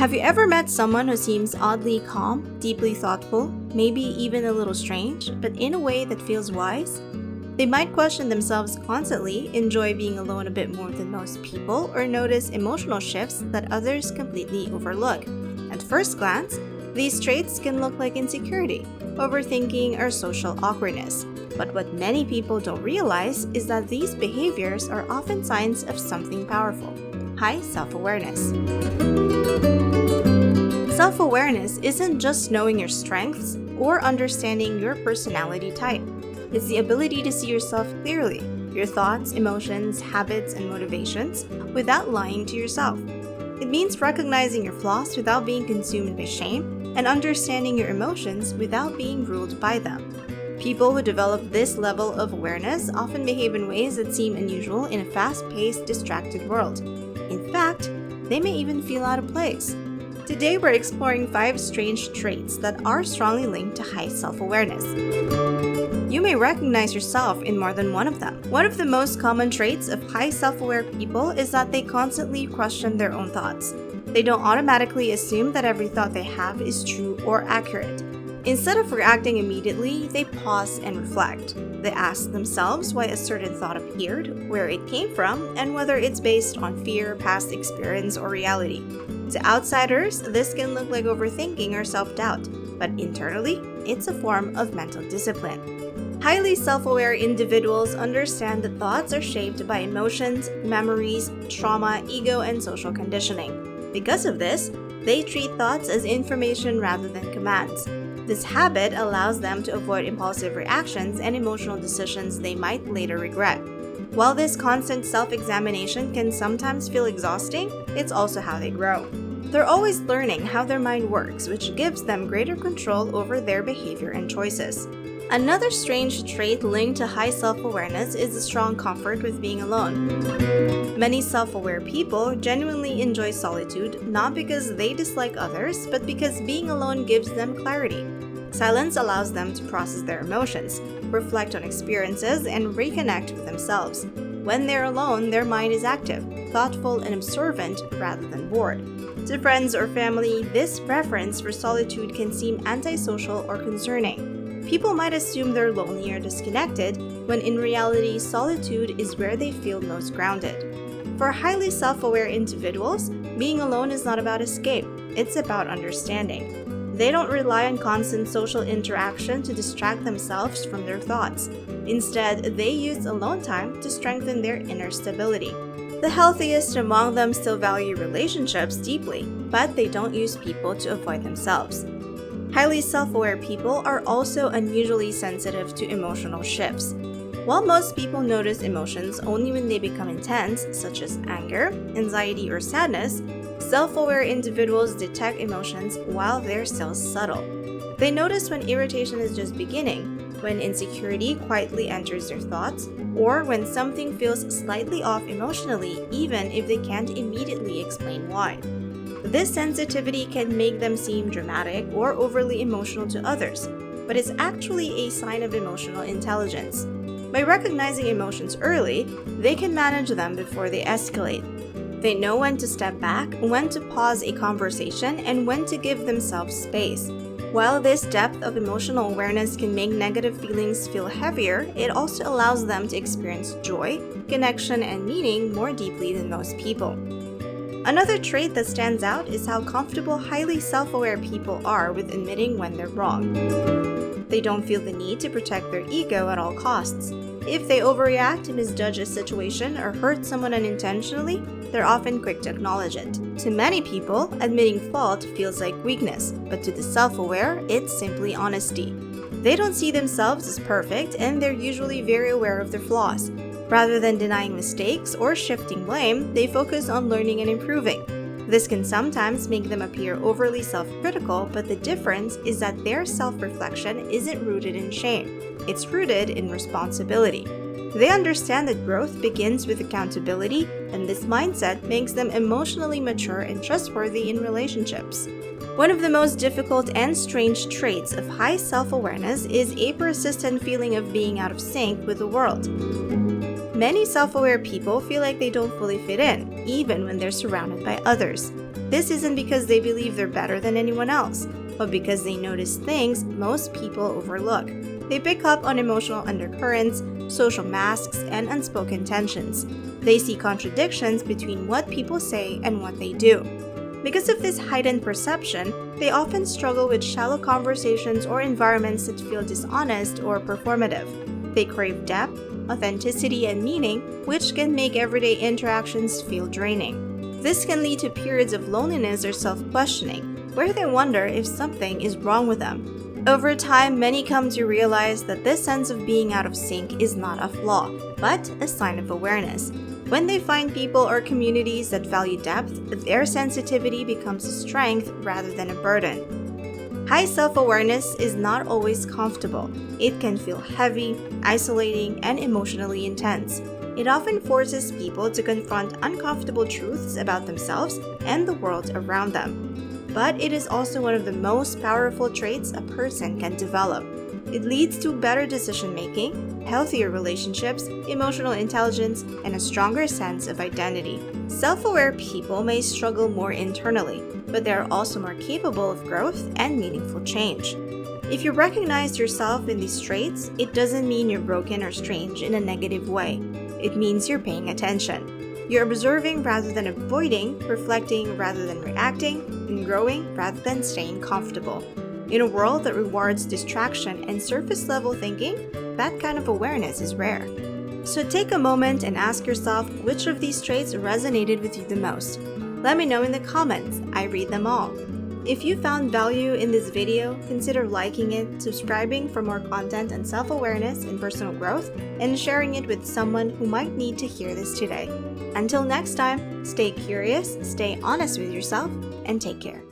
Have you ever met someone who seems oddly calm, deeply thoughtful, maybe even a little strange, but in a way that feels wise? They might question themselves constantly, enjoy being alone a bit more than most people, or notice emotional shifts that others completely overlook. At first glance, these traits can look like insecurity, overthinking, or social awkwardness. But what many people don't realize is that these behaviors are often signs of something powerful: high self-awareness. Self-awareness isn't just knowing your strengths or understanding your personality type. It's the ability to see yourself clearly, your thoughts, emotions, habits, and motivations, without lying to yourself. It means recognizing your flaws without being consumed by shame and understanding your emotions without being ruled by them. People who develop this level of awareness often behave in ways that seem unusual in a fast-paced, distracted world. In fact, they may even feel out of place. Today, we're exploring 5 strange traits that are strongly linked to high self-awareness. You may recognize yourself in more than one of them. One of the most common traits of high self-aware people is that they constantly question their own thoughts. They don't automatically assume that every thought they have is true or accurate. Instead of reacting immediately, they pause and reflect. They ask themselves why a certain thought appeared, where it came from, and whether it's based on fear, past experience, or reality. To outsiders, this can look like overthinking or self-doubt, but internally, it's a form of mental discipline. Highly self-aware individuals understand that thoughts are shaped by emotions, memories, trauma, ego, and social conditioning. Because of this, they treat thoughts as information rather than commands. This habit allows them to avoid impulsive reactions and emotional decisions they might later regret. While this constant self-examination can sometimes feel exhausting, it's also how they grow. They're always learning how their mind works, which gives them greater control over their behavior and choices. Another strange trait linked to high self-awareness is a strong comfort with being alone. Many self-aware people genuinely enjoy solitude, not because they dislike others, but because being alone gives them clarity. Silence allows them to process their emotions, reflect on experiences, and reconnect with themselves. When they're alone, their mind is active, thoughtful, and observant rather than bored. To friends or family, this preference for solitude can seem antisocial or concerning. People might assume they're lonely or disconnected, when in reality, solitude is where they feel most grounded. For highly self-aware individuals, being alone is not about escape, it's about understanding. They don't rely on constant social interaction to distract themselves from their thoughts. Instead, they use alone time to strengthen their inner stability. The healthiest among them still value relationships deeply, but they don't use people to avoid themselves. Highly self-aware people are also unusually sensitive to emotional shifts. While most people notice emotions only when they become intense, such as anger, anxiety, or sadness, self-aware individuals detect emotions while they're still subtle. They notice when irritation is just beginning, when insecurity quietly enters their thoughts, or when something feels slightly off emotionally, even if they can't immediately explain why. This sensitivity can make them seem dramatic or overly emotional to others, but it's actually a sign of emotional intelligence. By recognizing emotions early, they can manage them before they escalate. They know when to step back, when to pause a conversation, and when to give themselves space. While this depth of emotional awareness can make negative feelings feel heavier, it also allows them to experience joy, connection, and meaning more deeply than most people. Another trait that stands out is how comfortable highly self-aware people are with admitting when they're wrong. They don't feel the need to protect their ego at all costs. If they overreact, misjudge a situation, or hurt someone unintentionally, they're often quick to acknowledge it. To many people, admitting fault feels like weakness, but to the self-aware, it's simply honesty. They don't see themselves as perfect, and they're usually very aware of their flaws. Rather than denying mistakes or shifting blame, they focus on learning and improving. This can sometimes make them appear overly self-critical, but the difference is that their self-reflection isn't rooted in shame. It's rooted in responsibility. They understand that growth begins with accountability, and this mindset makes them emotionally mature and trustworthy in relationships. One of the most difficult and strange traits of high self-awareness is a persistent feeling of being out of sync with the world. Many self-aware people feel like they don't fully fit in, even when they're surrounded by others. This isn't because they believe they're better than anyone else, but because they notice things most people overlook. They pick up on emotional undercurrents, social masks, and unspoken tensions. They see contradictions between what people say and what they do. Because of this heightened perception, they often struggle with shallow conversations or environments that feel dishonest or performative. They crave depth, authenticity, and meaning, which can make everyday interactions feel draining. This can lead to periods of loneliness or self-questioning, where they wonder if something is wrong with them. Over time, many come to realize that this sense of being out of sync is not a flaw, but a sign of awareness. When they find people or communities that value depth, their sensitivity becomes a strength rather than a burden. High self-awareness is not always comfortable. It can feel heavy, isolating, and emotionally intense. It often forces people to confront uncomfortable truths about themselves and the world around them. But it is also one of the most powerful traits a person can develop. It leads to better decision-making, healthier relationships, emotional intelligence, and a stronger sense of identity. Self-aware people may struggle more internally, but they are also more capable of growth and meaningful change. If you recognize yourself in these traits, it doesn't mean you're broken or strange in a negative way. It means you're paying attention. You're observing rather than avoiding, reflecting rather than reacting, and growing rather than staying comfortable. In a world that rewards distraction and surface-level thinking, that kind of awareness is rare. So take a moment and ask yourself which of these traits resonated with you the most. Let me know in the comments. I read them all. If you found value in this video, consider liking it, subscribing for more content on self-awareness and personal growth, and sharing it with someone who might need to hear this today. Until next time, stay curious, stay honest with yourself, and take care.